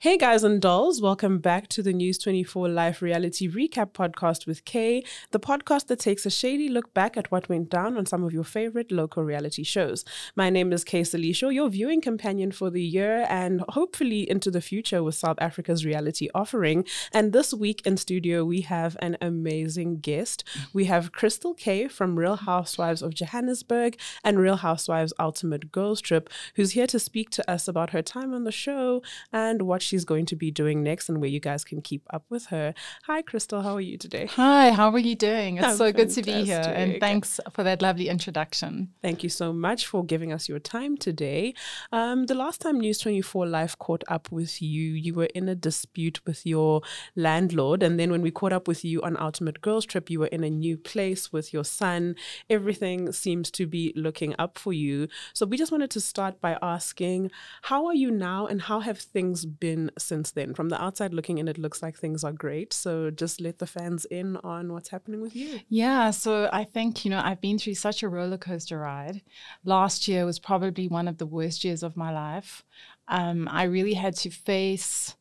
Hey guys and dolls, welcome back to the News 24 Life Reality Recap podcast with Kay, the podcast that takes a shady look back at what went down on some of your favorite local reality shows. My name is Kay Selisho, your viewing companion for the year and hopefully into the future with South Africa's reality offering. And this week in studio, we have an amazing guest. We have Christall Kay from Real Housewives of Johannesburg and Real Housewives Ultimate Girls Trip, who's here to speak to us about her time on the show and what she's going to be doing next and where you guys can keep up with her. Hi, Christall. How are you today? Hi, how are you doing? It's so good to be here. Fantastic. And thanks for that lovely introduction. Thank you so much for giving us your time today. The last time News 24 Live caught up with you, you were in a dispute with your landlord. And then when we caught up with you on Ultimate Girls Trip, you were in a new place with your son. Everything seems to be looking up for you. So we just wanted to start by asking, how are you now and how have things been since then? From the outside looking in, it looks like things are great. So just let the fans in on what's happening with you. Yeah, so I think, I've been through such a roller coaster ride. Last year was probably one of the worst years of my life. I really had to face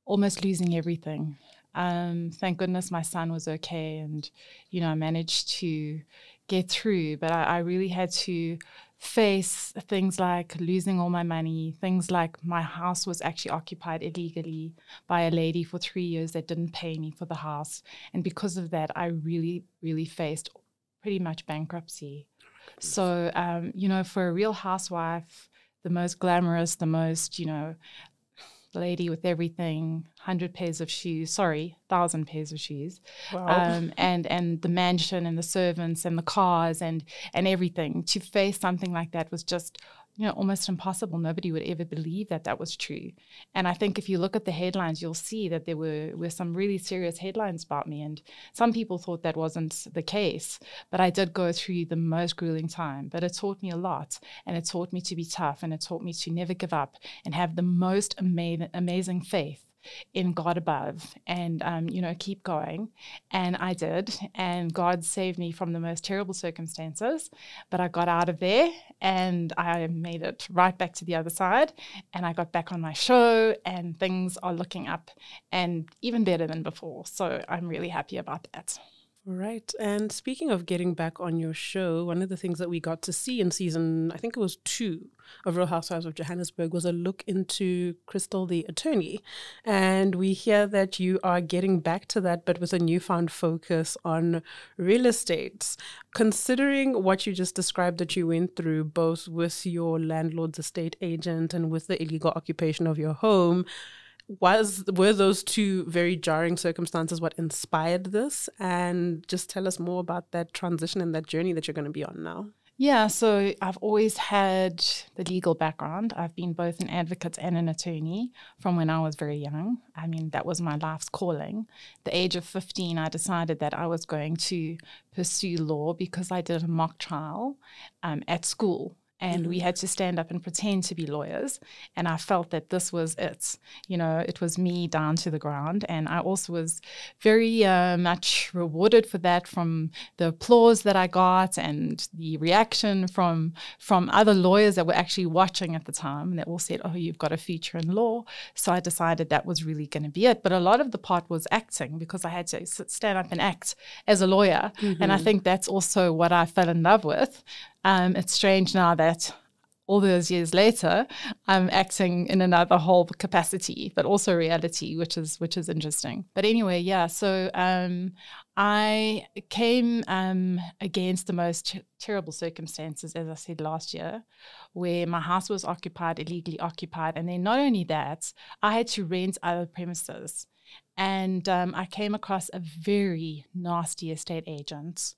almost losing everything. Thank goodness my son was okay and, I managed to get through. But I really had to face things like losing all my money, things like my house was actually occupied illegally by a lady for 3 years that didn't pay me for the house. And because of that, I really, really faced pretty much bankruptcy. So, for a real housewife, the most glamorous, the most, lady with everything, 1,000 pairs of shoes, Wow. and the mansion and the servants and the cars and everything. To face something like that was just, almost impossible. Nobody would ever believe that was true. And I think if you look at the headlines, you'll see that there were some really serious headlines about me. And some people thought that wasn't the case. But I did go through the most grueling time. But it taught me a lot. And it taught me to be tough. And it taught me to never give up and have the most amazing faith in God above and, keep going. And I did. And God saved me from the most terrible circumstances. But I got out of there and I made it right back to the other side. And I got back on my show and things are looking up and even better than before. So I'm really happy about that. Right. And speaking of getting back on your show, one of the things that we got to see in season, I think it was 2 of Real Housewives of Johannesburg, was a look into Christall, the attorney. And we hear that you are getting back to that, but with a newfound focus on real estate. Considering what you just described that you went through, both with your landlord's estate agent and with the illegal occupation of your home, were those 2 very jarring circumstances what inspired this? And just tell us more about that transition and that journey that you're going to be on now. Yeah, so I've always had the legal background. I've been both an advocate and an attorney from when I was very young. I mean, that was my life's calling. At the age of 15, I decided that I was going to pursue law because I did a mock trial at school. And we had to stand up and pretend to be lawyers. And I felt that this was it. It was me down to the ground. And I also was very much rewarded for that from the applause that I got and the reaction from other lawyers that were actually watching at the time. And they all said, oh, you've got a future in law. So I decided that was really going to be it. But a lot of the part was acting because I had to stand up and act as a lawyer. Mm-hmm. And I think that's also what I fell in love with. It's strange now that all those years later, I'm acting in another whole capacity, but also reality, which is interesting. But anyway, yeah. So I came against the most terrible circumstances, as I said last year, where my house was illegally occupied, and then not only that, I had to rent other premises, and I came across a very nasty estate agent.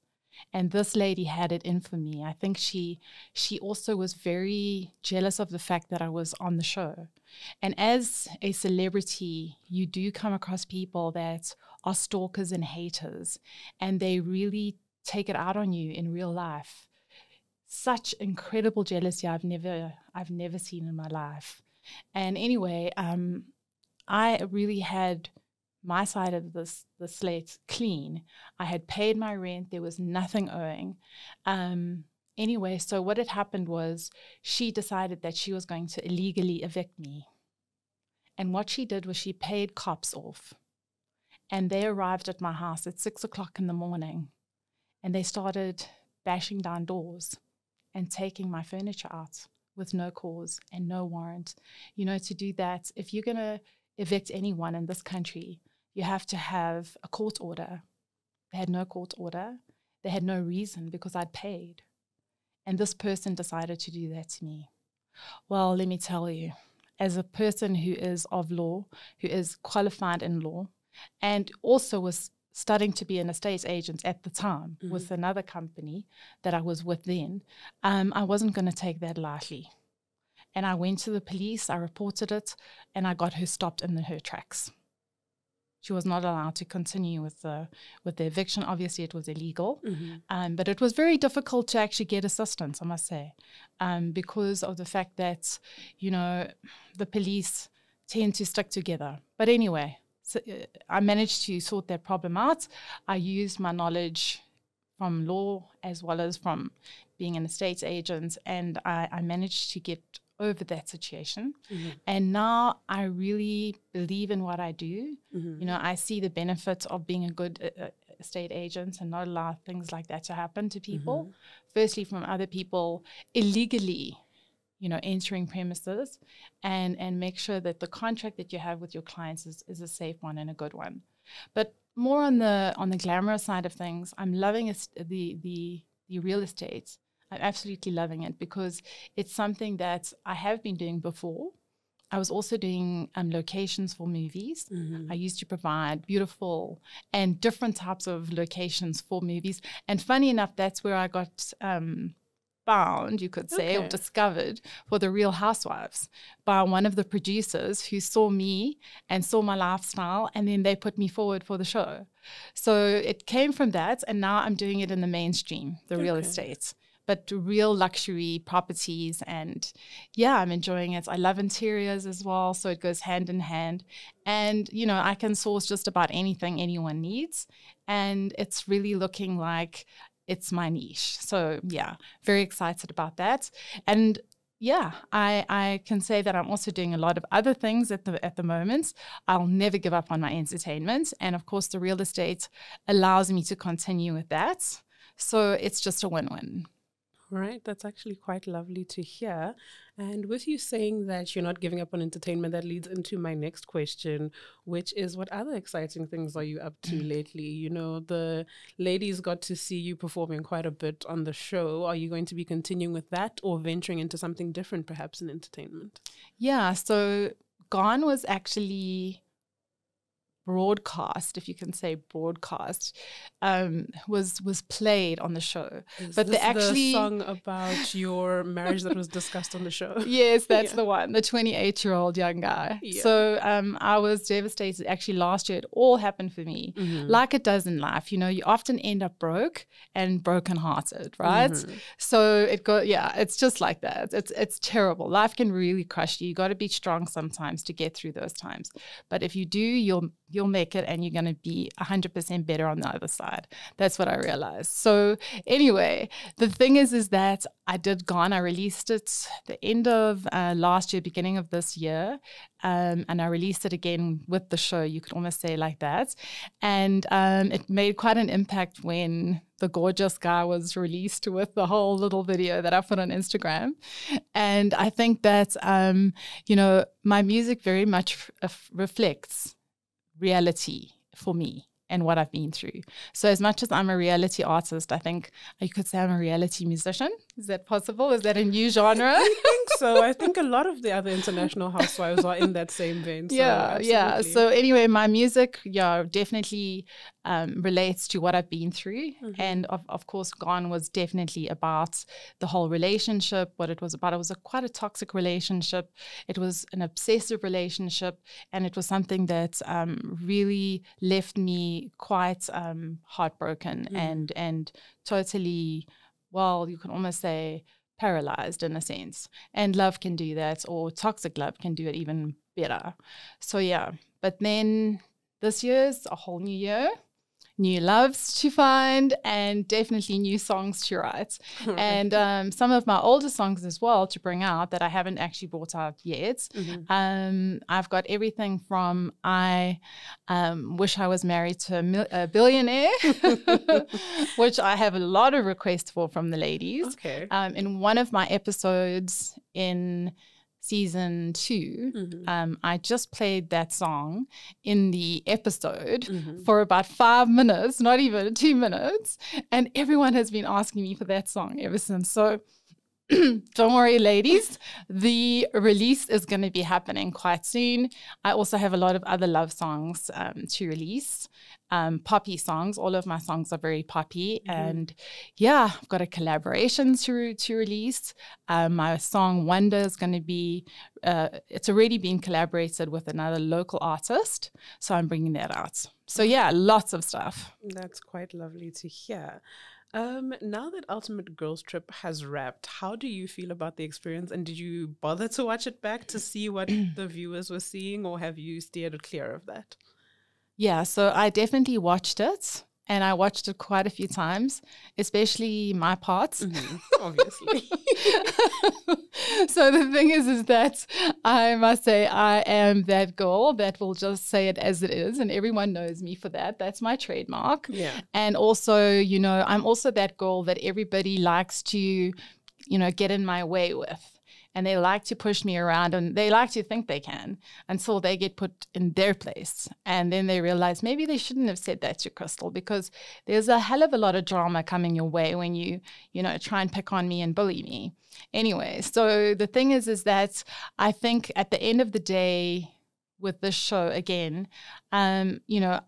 And this lady had it in for me. I think she also was very jealous of the fact that I was on the show. And as a celebrity, you do come across people that are stalkers and haters, and they really take it out on you in real life. Such incredible jealousy I've never seen in my life. And anyway, I really had my side of the slate clean. I had paid my rent. There was nothing owing. Anyway, so what had happened was she decided that she was going to illegally evict me. And what she did was she paid cops off. And they arrived at my house at 6 o'clock in the morning. And they started bashing down doors and taking my furniture out with no cause and no warrant. You know, to do that, if you're going to evict anyone in this country, you have to have a court order. They had no court order. They had no reason because I'd paid. And this person decided to do that to me. Well, let me tell you, as a person who is of law, who is qualified in law, and also was studying to be an estate agent at the time with another company that I was with then, I wasn't going to take that lightly. And I went to the police, I reported it, and I got her stopped in her tracks. She was not allowed to continue with the eviction. Obviously, it was illegal, but it was very difficult to actually get assistance, I must say, because of the fact that, you know, the police tend to stick together. But anyway, so I managed to sort that problem out. I used my knowledge from law as well as from being an estate agent, and I managed to get over that situation. And now I really believe in what I do. You know, I see the benefits of being a good estate agent and not allow things like that to happen to people. Firstly, from other people illegally, you know, entering premises, and make sure that the contract that you have with your clients is a safe one and a good one. But more on the glamorous side of things, I'm loving the real estate. I'm absolutely loving it because it's something that I have been doing before. I was also doing locations for movies. I used to provide beautiful and different types of locations for movies. And funny enough, that's where I got found, you could say, or discovered for the Real Housewives by one of the producers who saw me and saw my lifestyle, and then they put me forward for the show. So it came from that, and now I'm doing it in the mainstream, the real estate. But real luxury properties, and yeah, I'm enjoying it. I love interiors as well, so it goes hand in hand. And, you know, I can source just about anything anyone needs, and it's really looking like it's my niche. So yeah, very excited about that. And yeah, I can say that I'm also doing a lot of other things at the moment. I'll never give up on my entertainment. And of course, the real estate allows me to continue with that. So it's just a win-win. Right, that's actually quite lovely to hear. And with you saying that you're not giving up on entertainment, that leads into my next question, which is, what other exciting things are you up to lately? You know, the ladies got to see you performing quite a bit on the show. Are you going to be continuing with that or venturing into something different, perhaps in entertainment? Yeah, so Gone was actually broadcast, if you can say broadcast, was played on the show. But they actually, the song about your marriage that was discussed on the show. Yes, that's the one, the 28-year-old young guy. Yeah. So I was devastated. Actually, last year it all happened for me, like it does in life. You know, you often end up broke and brokenhearted, right? So it's just like that. It's terrible. Life can really crush you. You got to be strong sometimes to get through those times. But if you do, you'll make it, and you're going to be 100% better on the other side. That's what I realized. So anyway, the thing is that I did Gone. I released it the end of last year, beginning of this year. And I released it again with the show, you could almost say like that. And it made quite an impact when the gorgeous guy was released with the whole little video that I put on Instagram. And I think that, you know, my music very much reflects reality for me and what I've been through. So as much as I'm a reality artist, I think you could say I'm a reality musician. Is that possible? Is that a new genre? I think so. I think a lot of the other international housewives are in that same vein. So yeah. So anyway, my music, definitely relates to what I've been through. And of course, Gone was definitely about the whole relationship, what it was about. It was quite a toxic relationship. It was an obsessive relationship. And it was something that really left me quite heartbroken and totally, well, you can almost say paralyzed in a sense. And love can do that, or toxic love can do it even better. So yeah, but then this year's a whole new year. new loves to find, and definitely new songs to write. And some of my older songs as well to bring out that I haven't actually brought out yet. I've got everything from I Wish I Was Married to a Billionaire, which I have a lot of requests for from the ladies. Okay. In one of my episodes in season 2, I just played that song in the episode for about 5 minutes, not even 2 minutes. And everyone has been asking me for that song ever since. So don't worry, ladies. The release is going to be happening quite soon. I also have a lot of other love songs to release. Poppy songs. All of my songs are very poppy. And yeah, I've got a collaboration to release. My song Wonder is going to be, it's already been collaborated with another local artist. So I'm bringing that out. So yeah, lots of stuff. That's quite lovely to hear. Now that Ultimate Girls Trip has wrapped, how do you feel about the experience? And did you bother to watch it back to see what the viewers were seeing, or have you steered clear of that? Yeah, so I definitely watched it, and I watched it quite a few times, especially my parts. Obviously. So the thing is that I must say I am that girl that will just say it as it is, and everyone knows me for that. That's my trademark. Yeah. And also, you know, I'm also that girl that everybody likes to, you know, get in my way with. And they like to push me around, and they like to think they can until they get put in their place. And then they realize maybe they shouldn't have said that to Christall, because there's a hell of a lot of drama coming your way when you know, try and pick on me and bully me. Anyway, so the thing is that I think at the end of the day with this show, again, you know,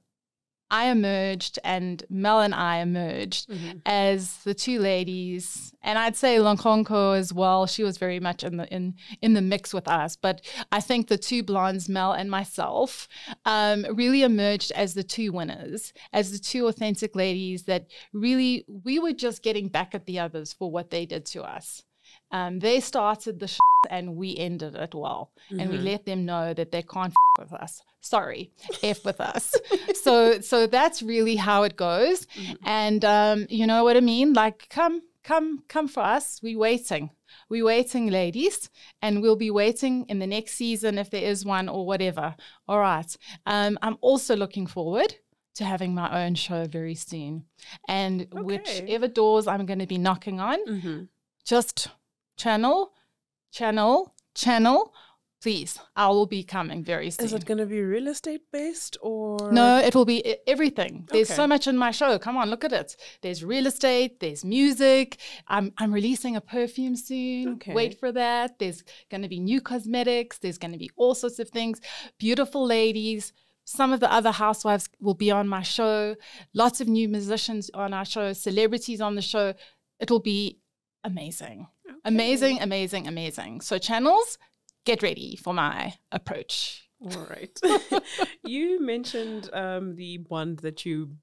I emerged and Mel and I emerged as the two ladies, and I'd say Lankonko as well. She was very much in the mix with us, but I think the two blondes, Mel and myself, really emerged as the two winners, as the two authentic ladies that really, we were just getting back at the others for what they did to us. They started the and we ended it well. And we let them know that they can't with us. Sorry, F with us. So that's really how it goes. And you know what I mean? Like, come for us. We're waiting, ladies. And we'll be waiting in the next season if there is one or whatever. All right. I'm also looking forward to having my own show very soon. And whichever doors I'm going to be knocking on, just channel, please. I will be coming very soon. Is it going to be real estate based or? No, it will be everything. There's so much in my show. Come on, look at it. There's real estate. There's music. I'm releasing a perfume soon. Wait for that. There's going to be new cosmetics. There's going to be all sorts of things. Beautiful ladies. Some of the other housewives will be on my show. Lots of new musicians on our show. Celebrities on the show. It will be amazing. Amazing. So channels, get ready for my approach. All right. You mentioned the bond that you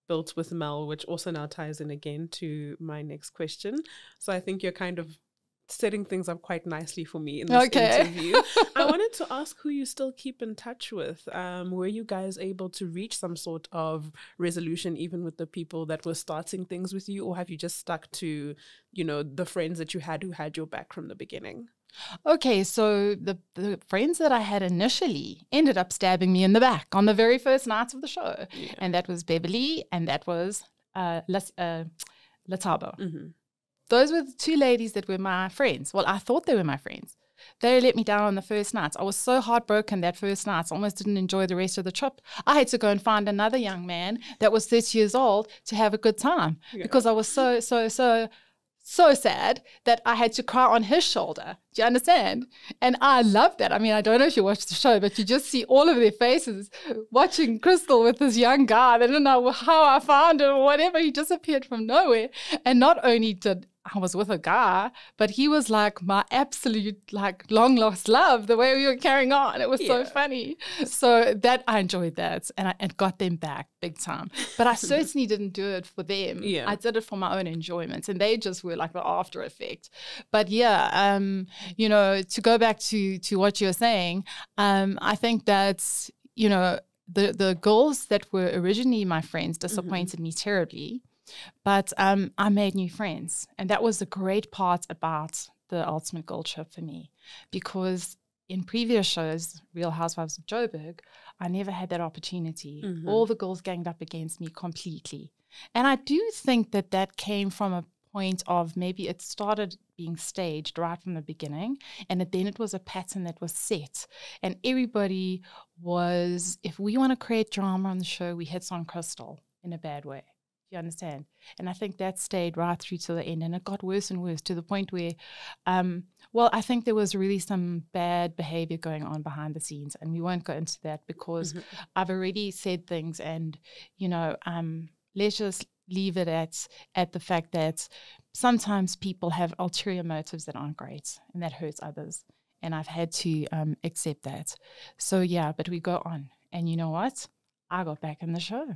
built with Mel, which also now ties in again to my next question. So I think you're kind of setting things up quite nicely for me in this interview. I wanted to ask who you still keep in touch with. Were you guys able to reach some sort of resolution even with the people that were starting things with you, or have you just stuck to, you know, the friends that you had who had your back from the beginning? Okay, so the friends that I had initially ended up stabbing me in the back on the very first night of the show. Yeah. And that was Beverly and that was Latabo. Those were the two ladies that were my friends. Well, I thought they were my friends. They let me down on the first night. I was so heartbroken that first night. I almost didn't enjoy the rest of the trip. I had to go and find another young man that was 30 years old to have a good time because I was so sad that I had to cry on his shoulder. Do you understand? And I love that. I mean, I don't know if you watched the show, but you just see all of their faces watching Christall with this young guy. They don't know how I found him or whatever. He disappeared from nowhere. And not only did I was with a guy, but he was like my absolute like long lost love, the way we were carrying on. It was so funny. So that I enjoyed that and got them back big time. But I certainly didn't do it for them. Yeah. I did it for my own enjoyment and they just were like the after effect. But yeah, you know, to go back to what you're saying, I think that's, you know, the girls that were originally my friends disappointed me terribly, but I made new friends. And that was the great part about the ultimate girl trip for me, because in previous shows, Real Housewives of Joburg, I never had that opportunity. All the girls ganged up against me completely. And I do think that that came from a point of maybe it started being staged right from the beginning, and then it was a pattern that was set. And everybody was, if we want to create drama on the show, we hit on Christall in a bad way. You understand? And I think that stayed right through to the end, and it got worse and worse to the point where, I think there was really some bad behavior going on behind the scenes, and we won't go into that because I've already said things, and, let's just leave it at the fact that sometimes people have ulterior motives that aren't great, and that hurts others. And I've had to accept that. So, yeah, but we go on. And you know what? I got back in the show.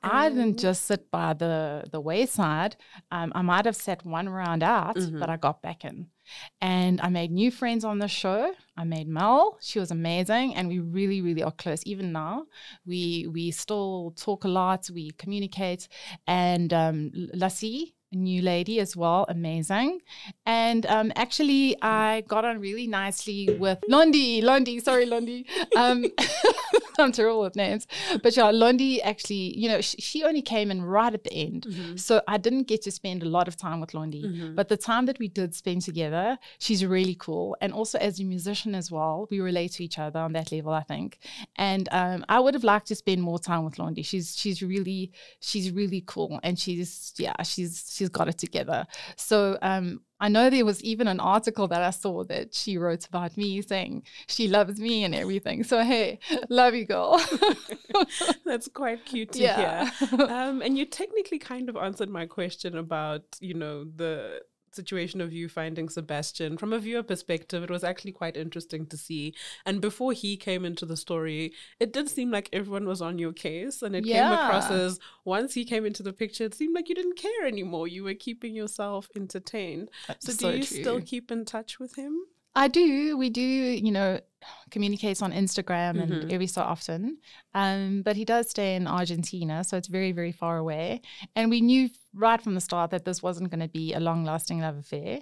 I didn't just sit by the wayside. I might have sat one round out, but I got back in. And I made new friends on the show. I made Mel. She was amazing. And we really, really are close. Even now, we still talk a lot. We communicate. And Lassie, a new lady as well, amazing. And actually, I got on really nicely with Londi. Sorry, Londi. I'm terrible with names. But yeah, Londi actually, she only came in right at the end. So I didn't get to spend a lot of time with Londi. But the time that we did spend together, she's really cool. And also as a musician as well, we relate to each other on that level, I think. And I would have liked to spend more time with Londi. She's really cool. And she's got it together. So I know there was even an article that I saw that she wrote about me saying she loves me and everything. So, hey, love you, girl. That's quite cute to hear. And you technically kind of answered my question about, the situation of you finding Sebastian. From a viewer perspective, it was actually quite interesting to see. And before he came into the story, it did seem like everyone was on your case. And it came across as once he came into the picture, it seemed like you didn't care anymore. You were keeping yourself entertained. So do you still keep in touch with him? I do. We do, communicate on Instagram and every so often. But he does stay in Argentina, so it's very, very far away. And we knew right from the start that this wasn't going to be a long-lasting love affair.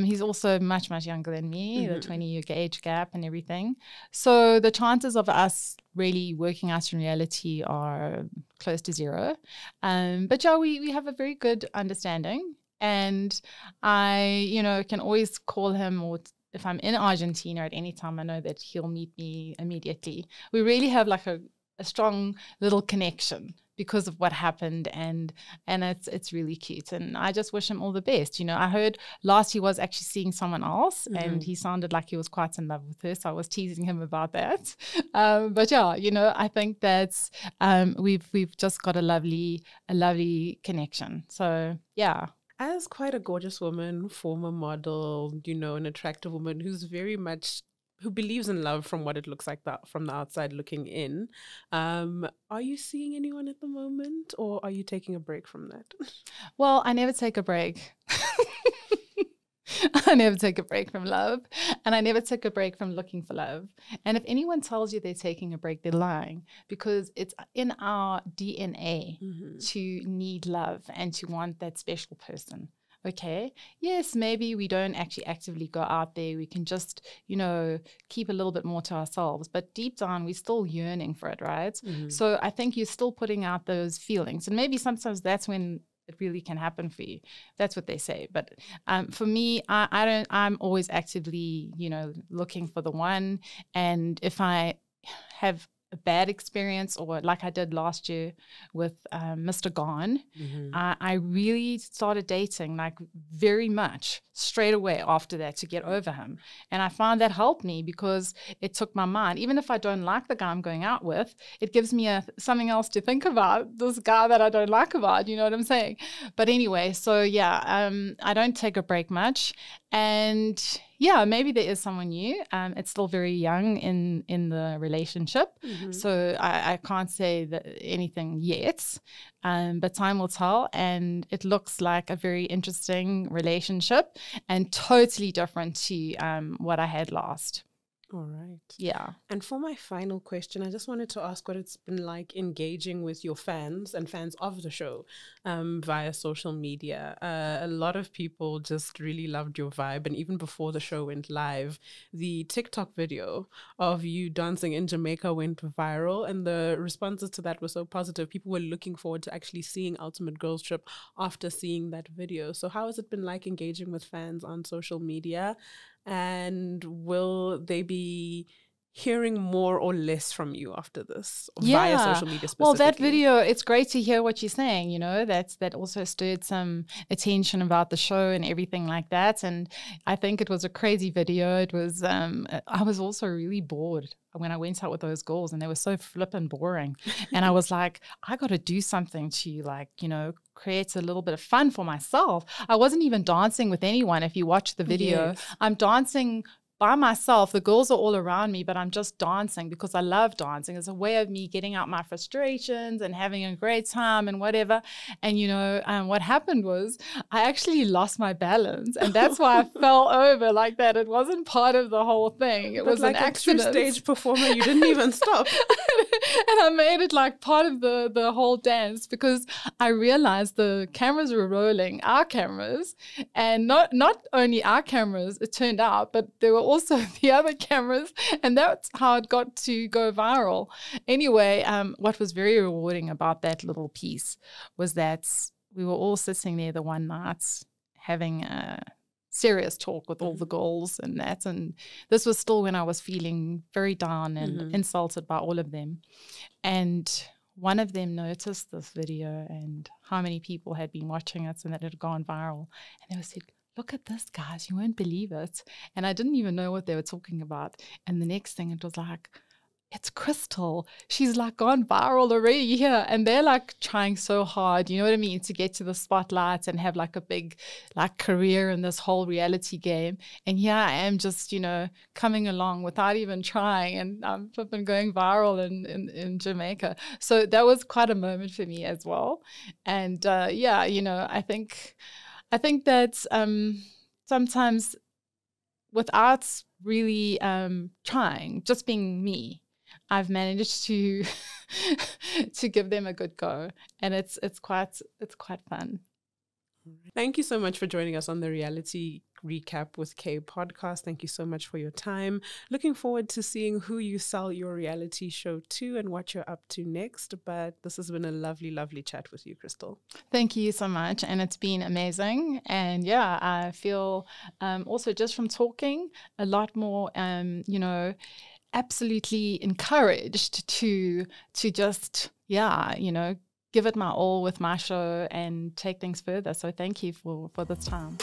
He's also much, much younger than me, the 20-year age gap and everything. So the chances of us really working out in reality are close to zero. But yeah, we have a very good understanding. And I, can always call him, or if I'm in Argentina at any time, I know that he'll meet me immediately. We really have like a strong little connection because of what happened, and it's really cute. And I just wish him all the best. I heard last he was actually seeing someone else, and he sounded like he was quite in love with her. So I was teasing him about that. But yeah, I think that's we've just got a lovely connection. So yeah. As quite a gorgeous woman, former model, an attractive woman who believes in love from what it looks like from the outside looking in, are you seeing anyone at the moment, or are you taking a break from that? Well, I never take a break. I never take a break from love, and I never took a break from looking for love. And if anyone tells you they're taking a break, they're lying, because it's in our DNA to need love and to want that special person. Okay. Yes, maybe we don't actually actively go out there. We can just, keep a little bit more to ourselves. But deep down, we're still yearning for it, right? So I think you're still putting out those feelings. And maybe sometimes that's when it really can happen for you. That's what they say. But for me, I'm always actively, looking for the one. And if I have a bad experience, or like I did last year with Mr. Gone, I really started dating like very much straight away after that to get over him. And I found that helped me because it took my mind. Even if I don't like the guy I'm going out with, it gives me something else to think about, this guy that I don't like about, you know what I'm saying? But anyway, so yeah, I don't take a break much. And yeah, maybe there is someone new. It's still very young in the relationship. So I can't say anything yet. But time will tell. And it looks like a very interesting relationship and totally different to what I had last. All right. Yeah. And for my final question, I just wanted to ask what it's been like engaging with your fans and fans of the show via social media. A lot of people just really loved your vibe. And even before the show went live, the TikTok video of you dancing in Jamaica went viral. And the responses to that were so positive. People were looking forward to actually seeing Ultimate Girls Trip after seeing that video. So how has it been like engaging with fans on social media? And will they be hearing more or less from you after this via social media specifically? Well, that video, it's great to hear what you're saying, you know, that also stirred some attention about the show and everything like that. And I think it was a crazy video. It was, I was also really bored when I went out with those girls, and they were so flippin' boring. And I was like, I got to do something to, like, you know, create a little bit of fun for myself. I wasn't even dancing with anyone. If you watch the video, Yes. I'm dancing by myself. The girls are all around me, but I'm just dancing because I love dancing. It's a way of me getting out my frustrations and having a great time and whatever. And, you know, what happened was I actually lost my balance, and that's why I fell over like that. It wasn't part of the whole thing. It was like an accident. a true stage performer, you didn't even stop. And I made it like part of the whole dance, because I realized the cameras were rolling, our cameras, and not only our cameras, it turned out, but there were also the other cameras, and that's how it got to go viral. Anyway, what was very rewarding about that little piece was that we were all sitting there the one night having a serious talk with all the girls and that. And this was still when I was feeling very down and insulted by all of them. And one of them noticed this video and how many people had been watching it and that it had gone viral. And they said, "Look at this, guys, you won't believe it." And I didn't even know what they were talking about. And the next thing, it was like, it's Christall. She's like gone viral already here. And they're like trying so hard, you know what I mean, to get to the spotlight and have like a big like career in this whole reality game. And here I am just, you know, coming along without even trying. And I've been going viral in Jamaica. So that was quite a moment for me as well. And yeah, you know, I think that sometimes without really trying, just being me, I've managed to to give them a good go, and it's quite fun. Thank you so much for joining us on the Reality Recap with Kay podcast. Thank you so much for your time. Looking forward to seeing who you sell your reality show to and what you're up to next. But this has been a lovely, lovely chat with you, Christall. Thank you so much. And it's been amazing. And yeah, I feel also just from talking a lot more, you know, absolutely encouraged to just, yeah, you know, give it my all with my show and take things further. So thank you for this time.